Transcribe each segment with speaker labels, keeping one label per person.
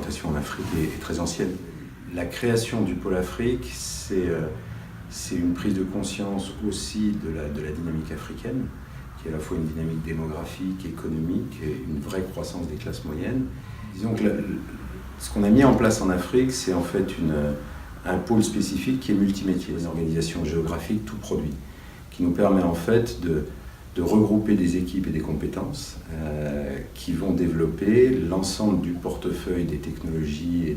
Speaker 1: l'implantation en Afrique est très ancienne. La création du pôle Afrique, c'est une prise de conscience aussi de la dynamique africaine, qui est à la fois une dynamique démographique, économique et une vraie croissance des classes moyennes. Disons que ce qu'on a mis en place en Afrique, c'est en fait un pôle spécifique qui est multimétier, une organisation géographique tout produit, qui nous permet en fait de regrouper des équipes et des compétences qui vont développer l'ensemble du portefeuille des technologies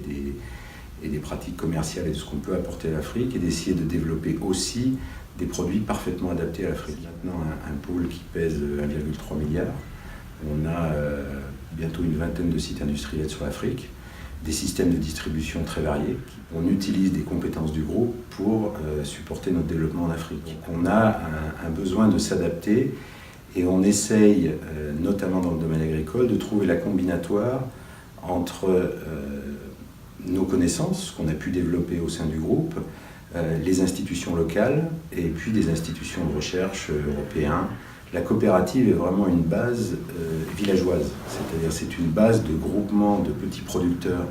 Speaker 1: et des pratiques commerciales et de ce qu'on peut apporter à l'Afrique, et d'essayer de développer aussi des produits parfaitement adaptés à l'Afrique. Maintenant, un pôle qui pèse 1,3 milliard. On a bientôt une vingtaine de sites industriels sur l'Afrique, des systèmes de distribution très variés. On utilise des compétences du groupe pour supporter notre développement en Afrique. Donc on a un besoin de s'adapter et on essaye, notamment dans le domaine agricole, de trouver la combinatoire entre nos connaissances, ce qu'on a pu développer au sein du groupe, les institutions locales et puis des institutions de recherche européennes. La coopérative est vraiment une base villageoise, c'est-à-dire c'est une base de groupement de petits producteurs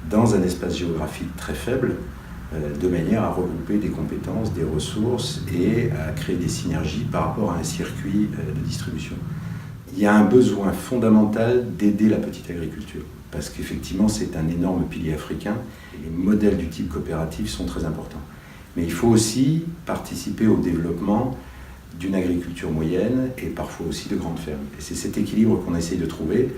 Speaker 1: dans un espace géographique très faible, de manière à regrouper des compétences, des ressources et à créer des synergies par rapport à un circuit de distribution. Il y a un besoin fondamental d'aider la petite agriculture, parce qu'effectivement c'est un énorme pilier africain et les modèles du type coopératif sont très importants. Mais il faut aussi participer au développement d'une agriculture moyenne et parfois aussi de grandes fermes. Et c'est cet équilibre qu'on essaye de trouver.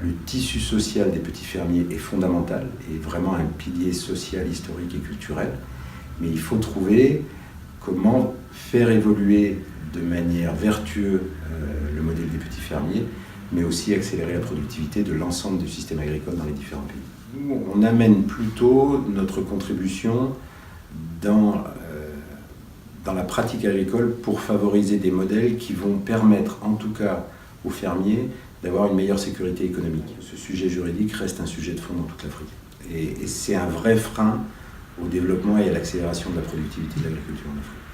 Speaker 1: Le tissu social des petits fermiers est fondamental et vraiment un pilier social, historique et culturel. Mais il faut trouver comment faire évoluer de manière vertueuse le modèle des petits fermiers, mais aussi accélérer la productivité de l'ensemble du système agricole dans les différents pays. Nous, on amène plutôt notre contribution dans la pratique agricole pour favoriser des modèles qui vont permettre, en tout cas aux fermiers, d'avoir une meilleure sécurité économique. Ce sujet juridique reste un sujet de fond dans toute l'Afrique. Et c'est un vrai frein au développement et à l'accélération de la productivité de l'agriculture en Afrique.